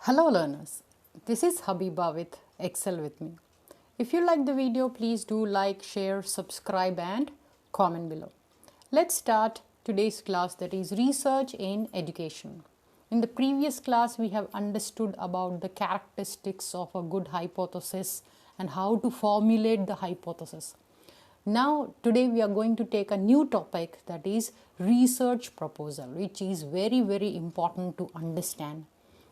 Hello learners, this is Habiba with Excel with me. If you like the video, please do like, share, subscribe and comment below. Let's start today's class, that is research in education. In the previous class, we have understood about the characteristics of a good hypothesis and how to formulate the hypothesis. Now today we are going to take a new topic, that is research proposal, which is very important to understand.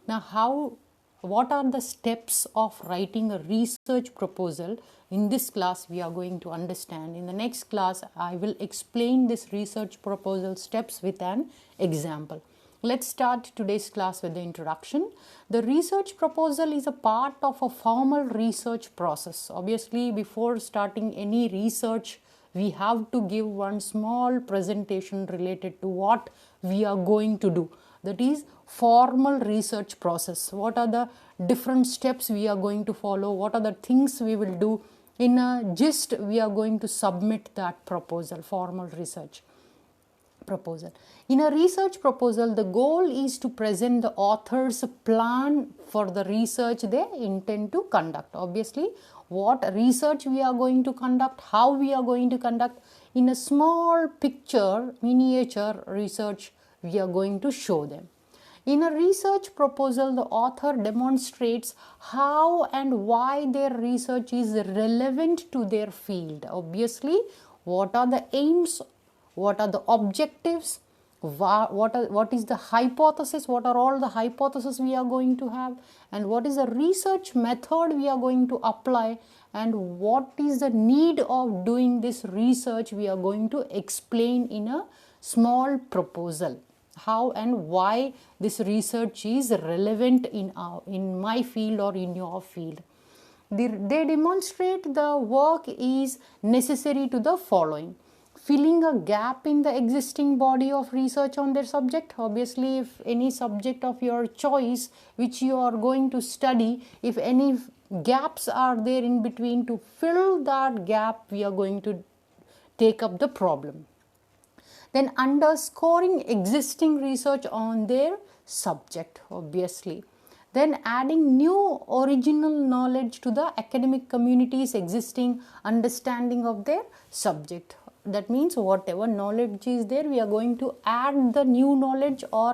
Now what are the steps of writing a research proposal? In this class we are going to understand. In the next class I will explain this research proposal steps with an example. Let's start today's class with the introduction. The research proposal is a part of a formal research process. Obviously, before starting any research, we have to give one small presentation related to what we are going to do. That is formal research process. What are the different steps we are going to follow? What are the things we will do? In a gist, we are going to submit that proposal, formal research proposal. In a research proposal, the goal is to present the author's plan for the research they intend to conduct. Obviously, what research we are going to conduct, how we are going to conduct, in a small picture, miniature research, we are going to show them. In a research proposal, the author demonstrates how and why their research is relevant to their field. Obviously, what are the aims, what are the objectives, what is the hypothesis, what are all the hypotheses we are going to have, and what is the research method we are going to apply, and what is the need of doing this research we are going to explain in a small proposal. How and why this research is relevant in my field or in your field. They demonstrate the work is necessary to the following: filling a gap in the existing body of research on their subject. Obviously, if any subject of your choice which you are going to study, if any gaps are there in between, to fill that gap, we are going to take up the problem. Then underscoring existing research on their subject, obviously. Then adding new original knowledge to the academic community's existing understanding of their subject. That means whatever knowledge is there, we are going to add the new knowledge, or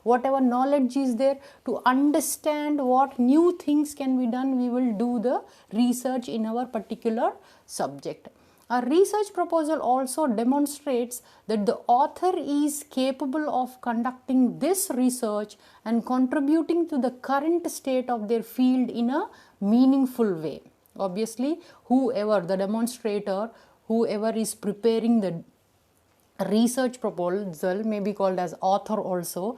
whatever knowledge is there to understand what new things can be done, we will do the research in our particular subject. A research proposal also demonstrates that the author is capable of conducting this research and contributing to the current state of their field in a meaningful way. Obviously, whoever the demonstrator, whoever is preparing the research proposal, may be called as author also,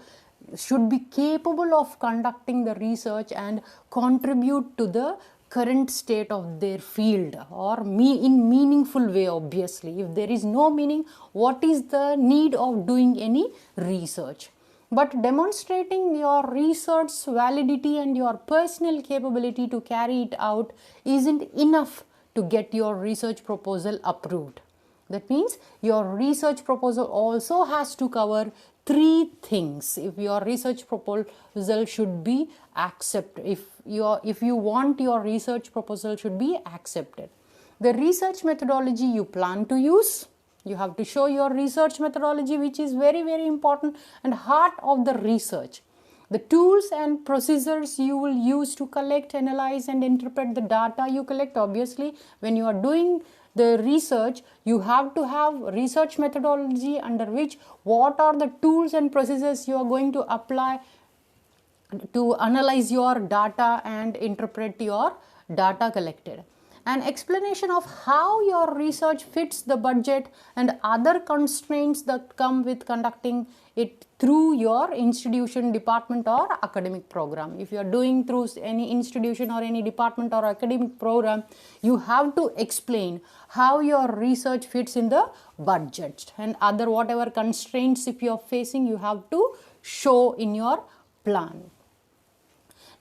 should be capable of conducting the research and contribute to the current state of their field, or in meaningful way. Obviously, if there is no meaning, what is the need of doing any research? But demonstrating your research validity and your personal capability to carry it out isn't enough to get your research proposal approved. That means your research proposal also has to cover 3 things if your research proposal should be accepted. If you want your research proposal should be accepted. The research methodology you plan to use. You have to show your research methodology, which is very important and heart of the research. The tools and procedures you will use to collect, analyze and interpret the data you collect. Obviously, when you are doing the research, you have to have research methodology under which what are the tools and procedures you are going to apply to analyze your data and interpret your data collected. An explanation of how your research fits the budget and other constraints that come with conducting it through your institution, department or academic program. If you are doing through any institution or any department or academic program, you have to explain how your research fits in the budget and other whatever constraints if you are facing, you have to show in your plan.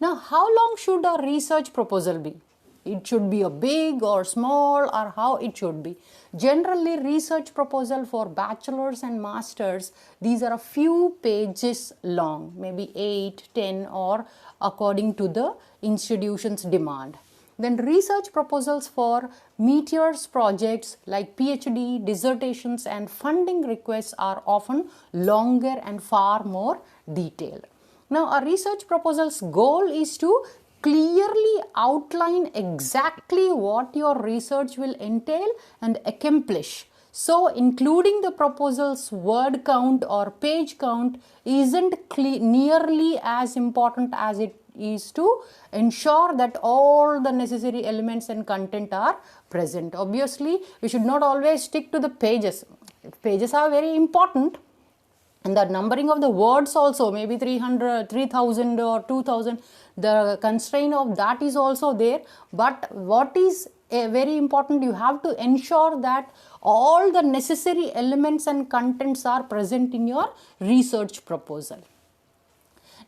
Now, how long should a research proposal be? It should be a big or small, or how it should be. Generally, research proposal for bachelor's and master's, these are a few pages long, maybe 8, 10, or according to the institution's demand. Then research proposals for meteors projects like PhD, dissertations and funding requests are often longer and far more detailed. Now, a research proposal's goal is to clearly outline exactly what your research will entail and accomplish. So, including the proposal's word count or page count isn't nearly as important as it is to ensure that all the necessary elements and content are present. Obviously, we should not always stick to the pages. Pages are very important, and the numbering of the words also, maybe 300, 3000 or 2000, the constraint of that is also there. But what is very important, you have to ensure that all the necessary elements and contents are present in your research proposal.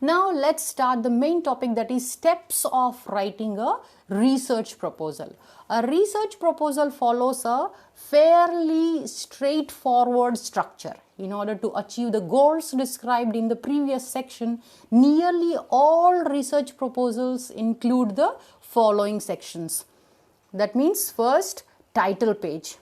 Now let's start the main topic, that is steps of writing a research proposal. A research proposal follows a fairly straightforward structure. In order to achieve the goals described in the previous section, nearly all research proposals include the following sections. That means first, title page.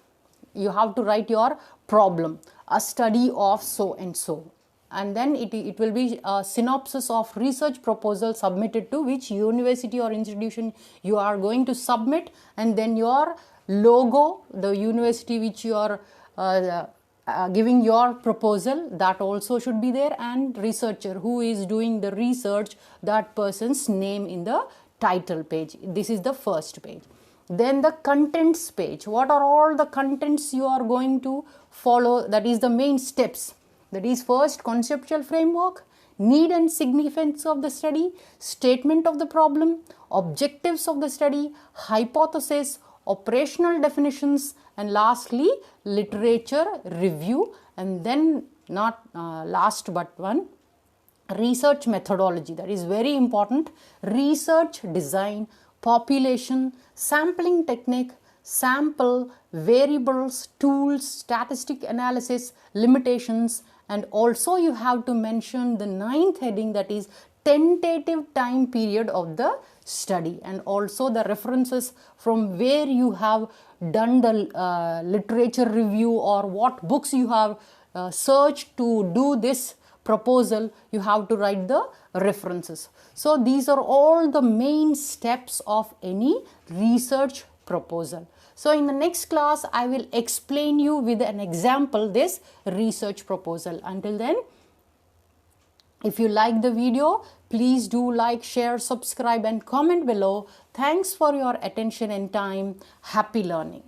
You have to write your problem, a study of so and so. And then it will be a synopsis of research proposal submitted to which university or institution you are going to submit, and then your logo, the university which you are giving your proposal, that also should be there, and researcher who is doing the research, that person's name in the title page. This is the first page. Then the contents page. What are all the contents you are going to follow? That is the main steps. That is first, conceptual framework, need and significance of the study, statement of the problem, objectives of the study, hypothesis, operational definitions, and lastly, literature review. And then not last but one, research methodology. That is very important. Research design, population, sampling technique, sample, variables, tools, statistic analysis, limitations, and also you have to mention the 9th heading, that is tentative time period of the study, and also the references from where you have done the literature review or what books you have searched to do this proposal. You have to write the references. So these are all the main steps of any research proposal. So in the next class, I will explain you with an example this research proposal. Until then, if you like the video, please do like, share, subscribe and comment below. Thanks for your attention and time. Happy learning.